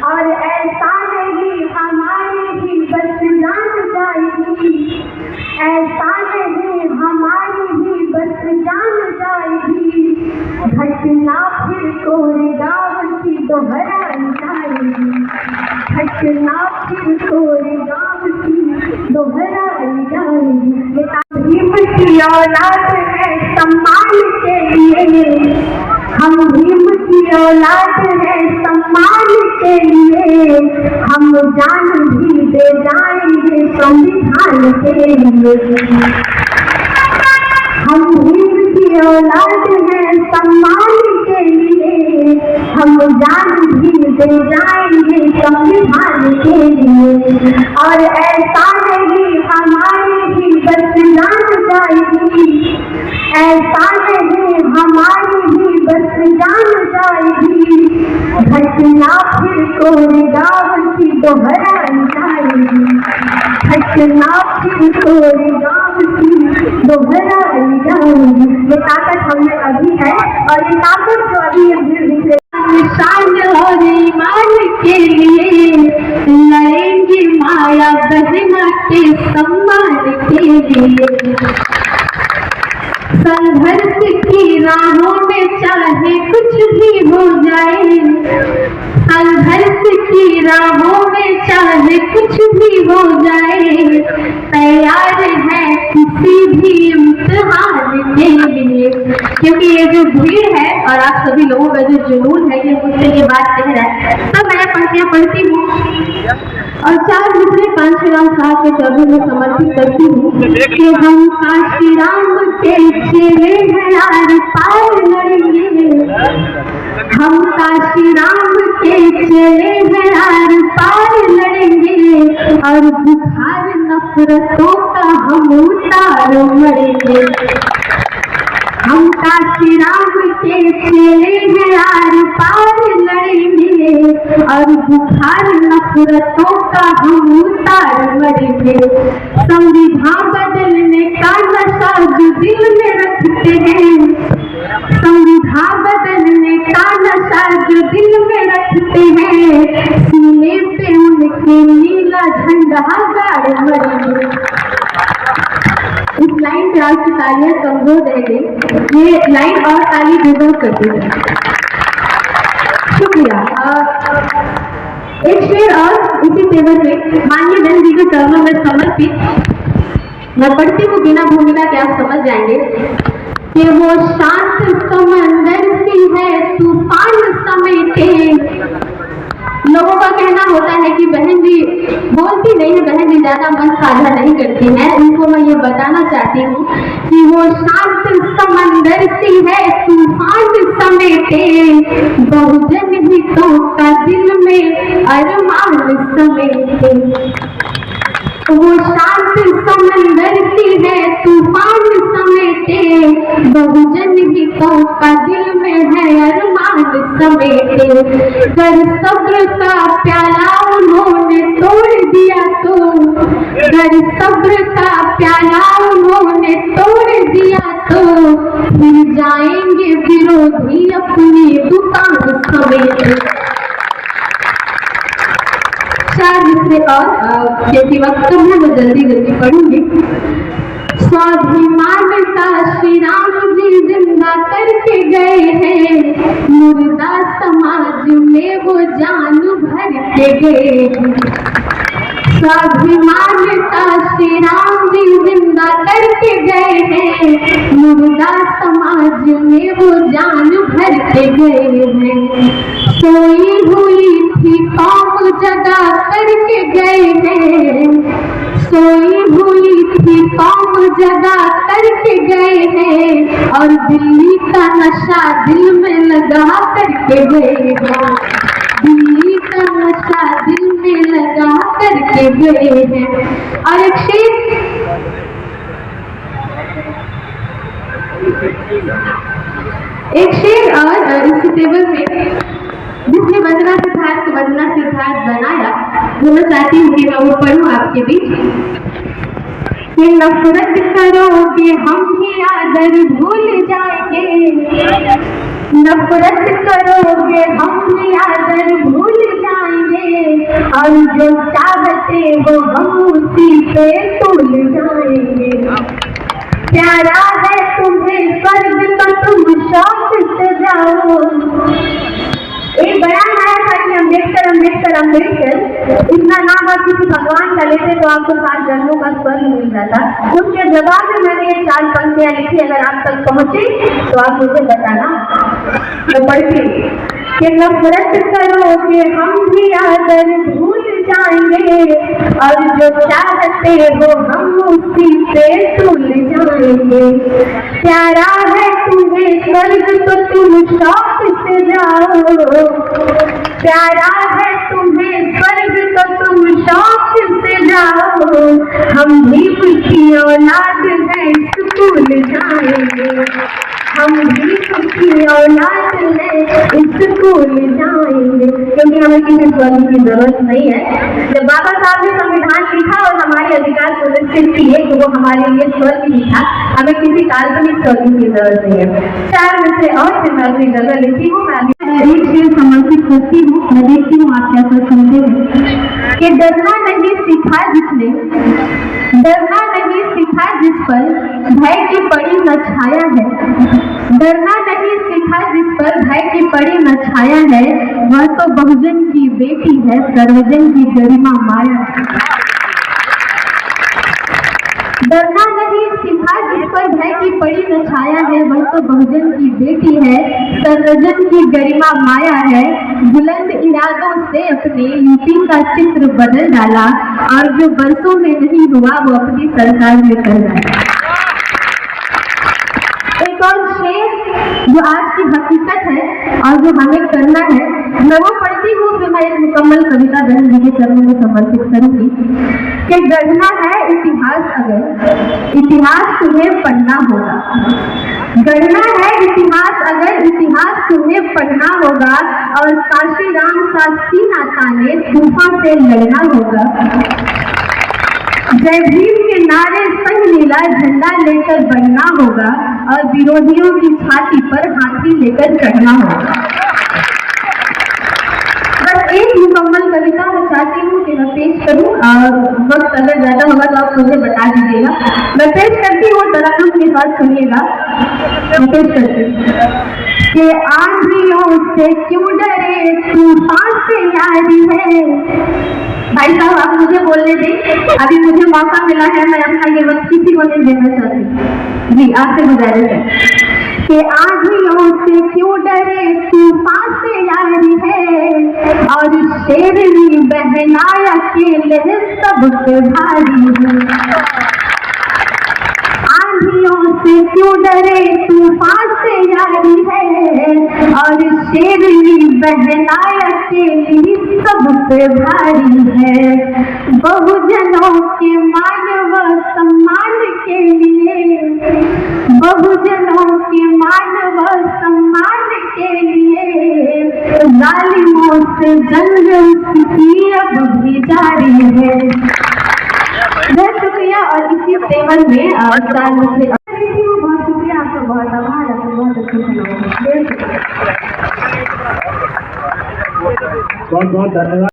और ऐसा नहीं हमारी भी बस जान जाएगी, ऐसा नहीं हमारी भी बस जान जाएगी, घटना फिर कोई गाँव की दोहराई जाएगी, घटना फिर कोई गाँव की दोहराई जाएगी। भीम की औलाद है सम्मान के लिए, हम भीम की औलाद है सम्मान के लिए, हम जान भी दे जाएंगे संविधान के लिए, हम भीम की औलाद है सम्मान के लिए, हम जान भी दे जाएंगे संविधान के लिए। और ऐसा नहीं हमारी भी बस जान जाएगी, ऐसा नहीं हमारी भी बस जान जाएगी, घटना फिर कोई गाँव की दोहराई जाएगी, घटना फिर कोई गाँव की दोहराई जाएगी। ये ताकत हमें अभी है और ये ताकत जो अभी शान और ईमान के लिए लड़ेंगे माया बहना के सम्मान के लिए। संघर्ष की राहों में चाहे कुछ भी हो जाए, संघर्ष की राहों में चाहे कुछ भी हो जाए, तैयार है किसी भी इम्तिहान के लिए। क्योंकि ये जो भीड़ है और आप सभी लोगों का जो जुनून है, ये मुझसे ये बात कह रहा है, तब मैं पंक्तियां पढ़ती हूँ और 4 दूसरे 5 राम साहब के चौधरी में समर्पित करती हूँ कि हम काशी राम के चेले हैं यार पार लड़ेंगे, हम काशी राम के चेले हैं यार पार लड़ेंगे, और बुखार नफरतों का हम उतार मरेंगे, हम काशी राम के चेले हैं यार पार लड़ेंगे, और बुखार नफरतों का हम उतार मरेंगे। संविधान बदलने का नशा जो दिल में रखते हैं, संविधान बदलने का नशा जो दिल में रखते हैं, सीने पे उनके नीला झंडा गाड़ मरेंगे। इस लाइन पे आपकी तालियां कमजोर रह गई, ये लाइन और ताली डिजर्व करती है। शुक्रिया। एक शेर और इसी तेवर में माननीय दंड जी के चरणों में समर्पित मैं पढ़ती हूँ बिना भूमिका के आप समझ जाएंगे कि वो शांत समंदर सी है तूफान समेटे। लोगों का कहना होता है कि बहन जी बोलती नहीं है, बहन जी ज्यादा मन साझा नहीं करती है। उनको मैं ये बताना चाहती हूँ कि वो शांत समंदर सी है तूफान समेटे, बहुजन हितों का दिल में अरमान समेटे। वो शांत समंदर सी है तूफान समेटे, बहुजन हितों का दिल में है अरमान समेटे। कर सब्र का प्याला उन्होंने तोड़ दिया तो, कर सब्र का प्याला उन्होंने तोड़ दिया तो, फिर जाएंगे विरोधी अपनी दुकान समेटे। 4 दूसरे और क्योंकि वक्त कम है मैं जल्दी जल्दी पढ़ूंगी। स्वाभिमान का श्री राम जी जिंदा करके गए हैं, मुर्दा समाज में वो जान भर के गए हैं। स्वाभिमान का श्री राम जी जिंदा करके गए हैं, मुर्दा समाज में वो जान भर के गए हैं। सोई हुई थी कौम जगा करके गए हैं, सोई हुई थी कौम जगा करके गए हैं, और दिल्ली का नशा दिल में लगा करके गए हैं, दिल्ली का नशा दिल में लगा करके गए हैं। और एक शेर और इसी टेबल में जिसने वंदना सिद्धार्थ बनाया वो मैं चाहती हूँ कि मैं वो पढ़ूँ आपके बीच। कि नफरत करोगे हम ही आदर भूल जाएंगे, नफरत करोगे हम ही आदर भूल जाएंगे, और जो चाहते हो हम उसी पे तुल जाएंगे। प्यारा है तुम्हें स्वर्ग तो तुम शौक से जाओ। एक बयान आया था कि अम्बेडकर अम्बेडकर अम्बेडकर इतना नाम आप किसी भगवान का लेते तो आपको 7 जन्मों का स्वर्ग मिल जाता। उसके जवाब में मैंने ये 4 पंक्तियां लिखी, अगर आप तक पहुंची तो आप मुझे बताना। मैं पढ़ती कि नफरत करोगे हम भी आदर भूल जाएंगे, और जो चाहते हो हम उसी पे तुल जाएंगे। प्यारा है तुम्हें स्वर्ग तो तुम शौक से जाओ। प्यारा है तुम्हें स्वर्ग तो तुम शौक से जाओ। हम भी उसकी औलाद है स्कूल जाएंगे। हम भी उसकी औलाद है स्कूल जाएंगे। क्योंकि हमें किसी स्वर्ग की जरूरत नहीं है। जब बाबा साहब ने संविधान लिखा और हमारे अधिकार सुनिश्चित किए तो वो हमारे लिए स्वर्ग लिखा, हमें किसी काल्पनिक स्वर्ग की जरूरत नहीं है। 4 में से और फिर मैं अपनी जगह लिखी हूँ। मैं एक शेर समर्पित करती हूँ। मैं देखती हूँ आप क्या सोच सुनते हैं कि डरना नहीं सीखा जिसने, डरना नहीं सीखा जिस पर भय की पड़ी न छाया है। डरना नहीं सीखा जिस पर भय की पड़ी न छाया है, वह तो बहुजन की बेटी है, सर्वजन की गरिमा माया है। डरना नहीं सीखा जिस पर भय की पड़ी न छाया है, वह तो बहुजन की बेटी है, सर्वजन की गरिमा माया है। बुलंद इरादों से अपने यूपी का चित्र बदल डाला, और जो बरसों में नहीं हुआ वो अपनी सरकार में कर डाला। एक और शेर जो आज की हकीकत है और जो हमें करना है, मैं वो पढ़ती हूँ, फिर मैं एक मुकम्मल कविता बहन जी के चरणों में समर्पित करूंगी कि गढ़ना है इतिहास अगर इतिहास तुम्हें पढ़ना होगा। गढ़ना है इतिहास अगर इतिहास तुम्हें पढ़ना होगा, और काशी राम सा सीना ताने तूफान से लड़ना होगा। जय भीम के नारे संग नीला झंडा लेकर बढ़ना होगा, और विरोधियों की छाती पर हाथी लेकर चढ़ना होगा। बस एक मुकम्मल कविता मैं चाहती हूँ कि मैं पेश करूँ, और वक्त अगर ज्यादा होगा तो आप मुझे बता दीजिएगा। मैं पेश करती हूँ, तरन्नुम के साथ सुनिएगा। मैं पेश करती हूँ कि आंधियों से क्यों डरे तूफान से यारी है। भाई साहब आप मुझे बोलने दें, अभी मुझे मौका मिला है, मैं अपना ये वक्त किसी को नहीं देना चाहती। जी आपसे गुजारिश है कि आंधियों से क्यों डरे तूफान से यारी है, और शेरनी बहनाया अकेले सबसे भारी है। आंधियों से क्यों डरे तूफान से यारी है, और शेरनी बहनाया अकेली सबसे भारी है। बहुजनों के मानव सम्मान के लिए, बहुजनों के मानव सम्मान के लिए, जालिमों से जंग उसकी अब भी जारी है। बहुत शुक्रिया। और इसी तेवर में बहुत शुक्रिया आपका, बहुत आभार, आपको बहुत अच्छी। बहुत बहुत धन्यवाद।